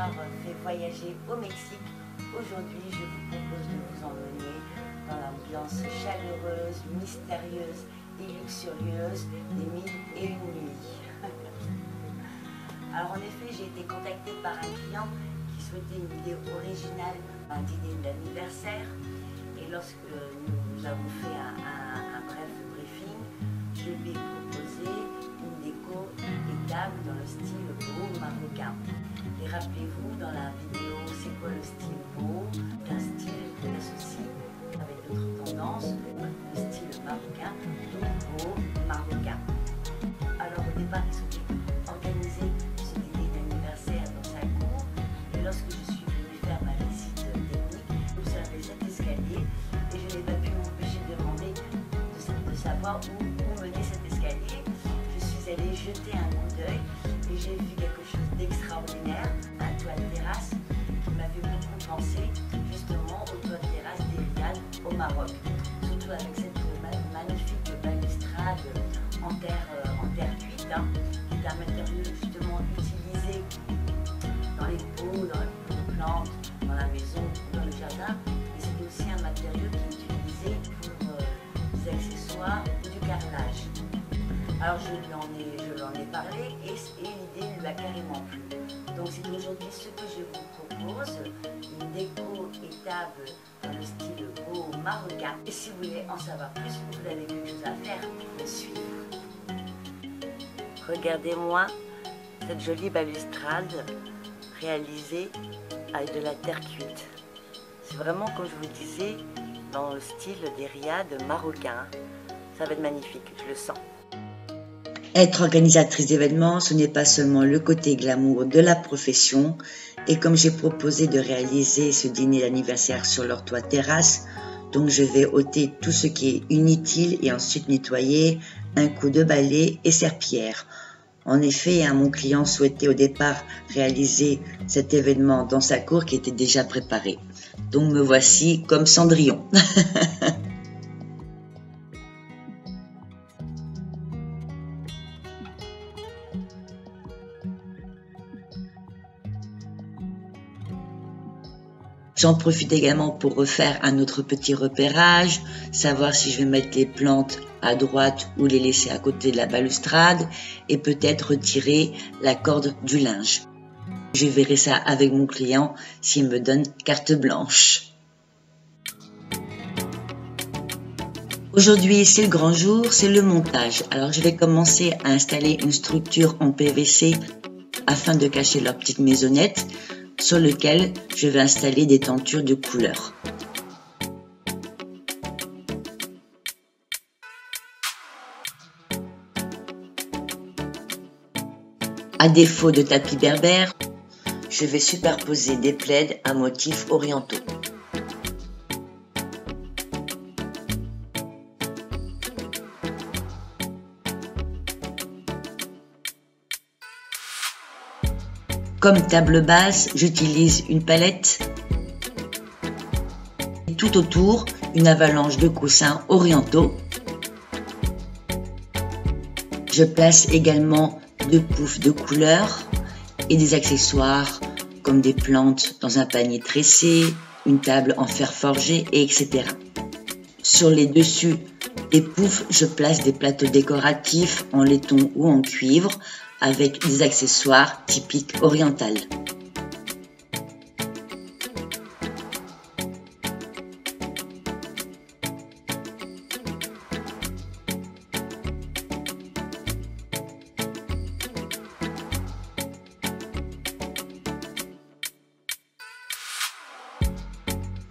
avoir fait voyager au Mexique, aujourd'hui je vous propose de vous emmener dans l'ambiance chaleureuse, mystérieuse et luxurieuse des 1001 nuits. Alors en effet, j'ai été contactée par un client qui souhaitait une idée originale, un dîner d'anniversaire. Et lorsque nous avons fait un bref briefing, je lui ai proposé une déco et table dans le style beau marocain. Et rappelez-vous, dans la vidéo c'est quoi le style beau, un style qu'on associe avec d'autres tendances, le style marocain, donc beau marocain. Alors au départ, ils souhaitaient organiser ce dîner d'anniversaire dans sa cour. Et lorsque je suis venue faire ma visite technique, j'ai observé cet escalier et je n'ai pas pu m'empêcher de demander de savoir où menait cet escalier. Je suis allée jeter un coup d'œil et j'ai vu quelque chose d'extraordinaire, un toit de terrasse qui m'avait beaucoup pensé justement au toit de terrasse des Riad au Maroc. Surtout avec cette magnifique balustrade en terre cuite, qui est un matériau justement utilisé dans les pots, dans les plantes, dans la maison, dans le jardin. Et c'est aussi un matériau qui est utilisé pour des accessoires ou du carrelage. Alors je lui en ai parlé et l'idée lui a carrément plu. Donc c'est aujourd'hui ce que je vous propose, une déco et table dans le style beau marocain. Et si vous voulez en savoir plus, vous avez quelque chose à faire, me suivre. Regardez-moi cette jolie balustrade réalisée avec de la terre cuite. C'est vraiment, comme je vous disais, dans le style des riads marocains. Ça va être magnifique, je le sens. Être organisatrice d'événements, ce n'est pas seulement le côté glamour de la profession. Et comme j'ai proposé de réaliser ce dîner d'anniversaire sur leur toit terrasse, donc je vais ôter tout ce qui est inutile et ensuite nettoyer un coup de balai et serpillière. En effet, mon client souhaitait au départ réaliser cet événement dans sa cour qui était déjà préparée. Donc me voici comme Cendrillon. J'en profite également pour refaire un autre petit repérage, savoir si je vais mettre les plantes à droite ou les laisser à côté de la balustrade et peut-être retirer la corde du linge. Je verrai ça avec mon client s'il me donne carte blanche. Aujourd'hui, c'est le grand jour, c'est le montage. Alors je vais commencer à installer une structure en PVC afin de cacher leur petite maisonnette, sur lequel je vais installer des tentures de couleur. À défaut de tapis berbère, je vais superposer des plaids à motifs orientaux. Comme table basse, j'utilise une palette et tout autour une avalanche de coussins orientaux. Je place également 2 poufs de couleurs et des accessoires comme des plantes dans un panier tressé, une table en fer forgé, etc. Sur les dessus des poufs, je place des plateaux décoratifs en laiton ou en cuivre avec des accessoires typiques orientales.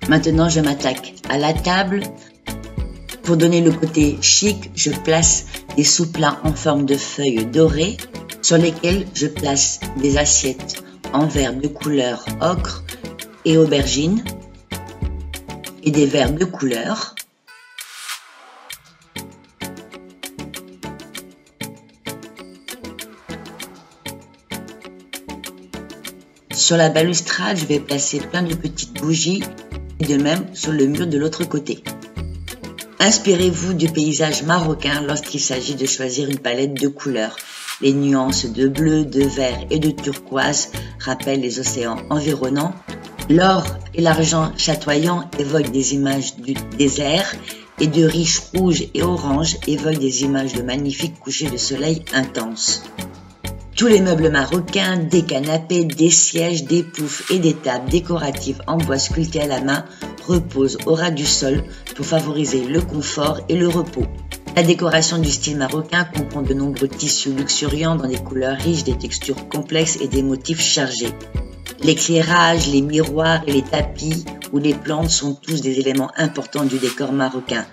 Maintenant, je m'attaque à la table. Pour donner le côté chic, je place des sous-plats en forme de feuilles dorées sur lesquelles je place des assiettes en verre de couleur ocre et aubergine et des verres de couleur. Sur la balustrade, je vais placer plein de petites bougies et de même sur le mur de l'autre côté. Inspirez-vous du paysage marocain lorsqu'il s'agit de choisir une palette de couleurs. Les nuances de bleu, de vert et de turquoise rappellent les océans environnants. L'or et l'argent chatoyant évoquent des images du désert et de riches rouges et oranges évoquent des images de magnifiques couchers de soleil intenses. Tous les meubles marocains, des canapés, des sièges, des poufs et des tables décoratives en bois sculpté à la main reposent au ras du sol pour favoriser le confort et le repos. La décoration du style marocain comprend de nombreux tissus luxuriants dans des couleurs riches, des textures complexes et des motifs chargés. L'éclairage, les miroirs et les tapis ou les plantes sont tous des éléments importants du décor marocain.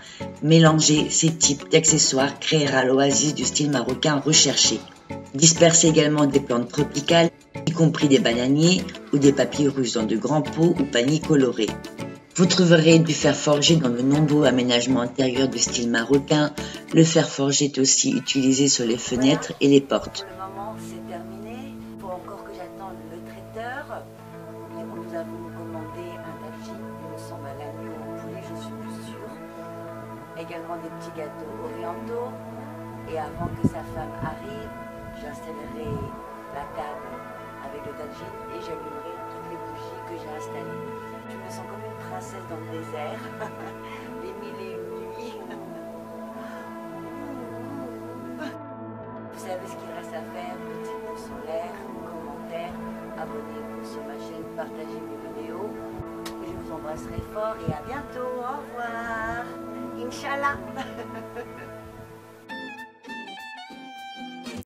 Mélanger ces types d'accessoires créera l'oasis du style marocain recherché. Dispersez également des plantes tropicales, y compris des bananiers ou des papyrus dans de grands pots ou paniers colorés. Vous trouverez du fer forgé dans de nombreux aménagements intérieurs du style marocain. Le fer forgé est aussi utilisé sur les fenêtres et les portes. Pour le moment, c'est terminé. Il faut encore que j'attende le traiteur. Et nous avons commandé un tagine, il me semble à l'agneau au poulet, je suis plus sûre. Également des petits gâteaux orientaux. Et avant que sa femme arrive, j'installerai la table avec le tagine et j'allumerai toutes les bougies que j'ai installées. Je me sens comme une princesse dans le désert, les mille et une nuits. Vous savez ce qu'il reste à faire, petit pouce en l'air, commentaire, abonnez-vous sur ma chaîne, partagez mes vidéos. Et je vous embrasserai fort et à bientôt, au revoir, Inch'Allah.